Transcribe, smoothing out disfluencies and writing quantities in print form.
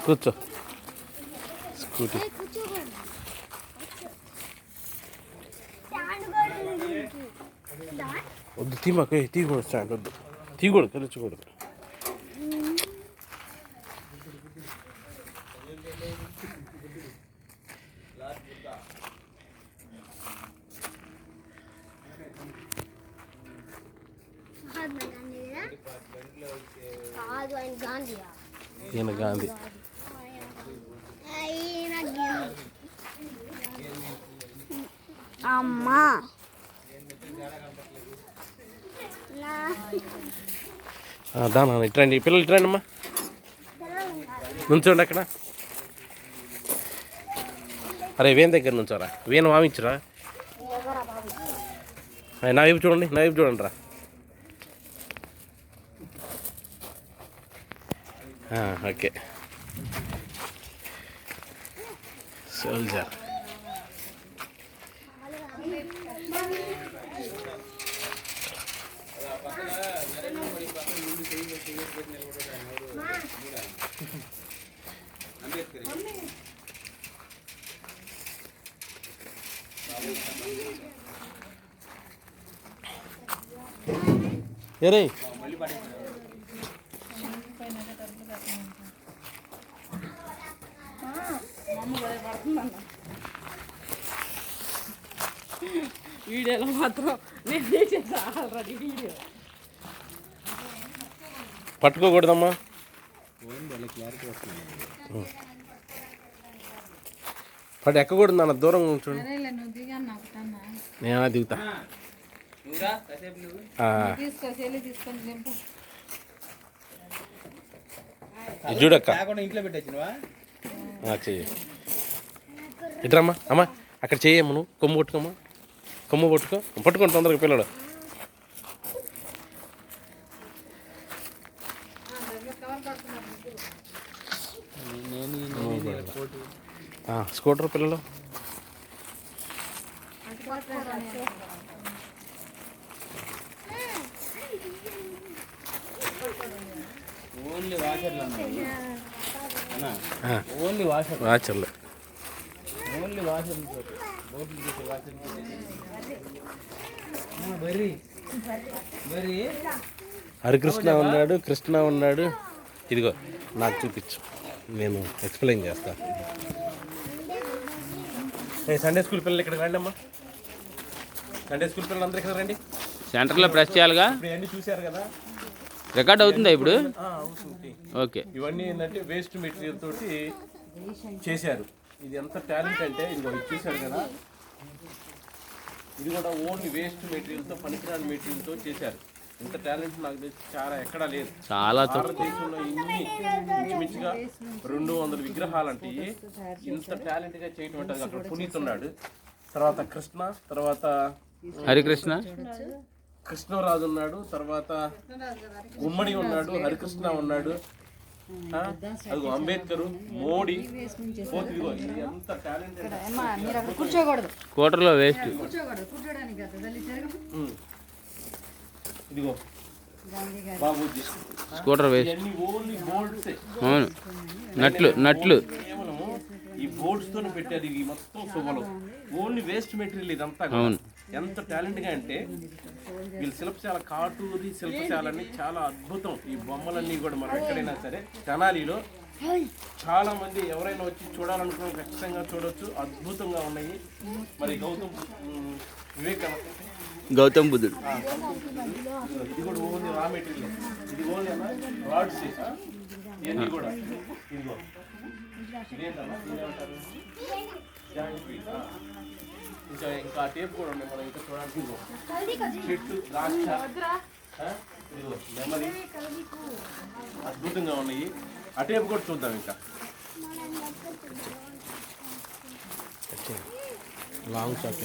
కూర్చో స్కూటీ వద్దు తీమాకు తీయకూడదు స్టాండ్ వద్దు తీయకూడదు కలుచకూడదు ఈయన గాంధీ అమ్మా దానా ఇట్రండి పిల్లలు ఇట్రండి అమ్మా నుంచోండి అక్కడ అరే వేన్ దగ్గర నుంచోరా వేన్ వామించరా నా వైపు చూడండి నా వైపు చూడండి రా ఓకే సోల్జర్ ఏరే వీడియోలో మాత్రం నేను తీసేసా ఆల్రెడీ వీడియో పట్టుకోకూడదమ్మా పట్టు ఎక్కకూడదు అన్న దూరం చూడండి నేను దిగుతా చూడక్క ఇంట్లో పెట్టినవా చెయ్యి ఇట్రమ్మా అమ్మా అక్కడ చెయ్యమ్మ నువ్వు కొమ్ము కొట్టుకోమ్మా కొమ్ము పట్టుకోండి తొందరగా పిల్లడు స్కూటర్ పిల్లలు ఓన్లీ వాషర్లు ఓన్లీ వాచర్లు ఓన్లీ వాషర్లు బోట్లు తీసే వాషర్లు బర్రీ బర్రీ హరికృష్ణ ఉన్నాడు కృష్ణ ఉన్నాడు ఇదిగో నాకు చూపించు నేను ఎక్స్ప్లెయిన్ చేస్తాను సండే స్కూల్ పిల్లలు ఇక్కడికి రండి అమ్మా సండే స్కూల్ పిల్లలు అందరూ ఇక్కడ రండి సెంటర్లో ప్రెస్ చేయాలిగా ఇవన్నీ చూశారు కదా రికార్డ్ అవుతుందా ఇప్పుడు అవుతుంది ఓకే ఇవన్నీ ఏంటంటే వేస్ట్ మెటీరియల్ తోటి చేశారు ఇది ఎంత టాలెంట్ అంటే ఇదిగో ఇది చూశారు కదా ఇది కూడా ఓన్లీ వేస్ట్ మెటీరియల్తో పనికిరాని మెటీరియల్తో చేశారు ఇంత టాలెంట్ నాకు తెలిసి చాలా ఎక్కడా లేదు చాలా భారతదేశంలో ఇన్ని ఇంచుమించుగా 200 విగ్రహాలు అంటే ఇంత టాలెంట్గా చేయటం అంటే అక్కడ పునీత్ ఉన్నాడు తర్వాత కృష్ణ తర్వాత హరికృష్ణ కృష్ణరాజు ఉన్నాడు తర్వాత గుమ్మడి ఉన్నాడు హరికృష్ణ ఉన్నాడు అది అంబేద్కర్ మోడీ ఇదిగో ఎంత టాలెంట్ కూర్చోకూడదు స్కూటర్లో వేస్ట్ ఇదిగో బాబూజీ స్కూటర్ వేస్ట్ ఇవన్నీ ఓన్లీ బోర్డ్స్ అవును నట్లు కేవలము ఈ బోర్డ్స్ తోనే పెట్టారు ఇవి మొత్తం శుభలు ఓన్లీ వేస్ట్ మెటీరియల్ ఇదంతా అవును ఎంత టాలెంట్ గా అంటే వీళ్ళ శిల్పశాల కాటూరి శిల్పశాలని చాలా అద్భుతం ఈ బొమ్మలన్నీ కూడా మనం ఎక్కడైనా సరే తెనాలిలో చాలా మంది ఎవరైనా వచ్చి చూడాలనుకున్న ఖచ్చితంగా చూడవచ్చు అద్భుతంగా ఉన్నాయి మరి గౌతమ్ బుద్ధుడు ఇది కూడా ఓన్లీ రా మెటీరియల్ ఇది ఓన్లీ రాడ్స్ ఇవన్నీ కూడా ఇదిగో ఇంకా టేప్ కూడా ఉన్నాయి మనం ఇంకా చూడడానికి చెట్టు ద్రాక్ష ఇదిగో నెమ్మది అద్భుతంగా ఉన్నాయి ఆ టేప్ కూడా చూద్దాం ఇంకా లాంగ్ షాట్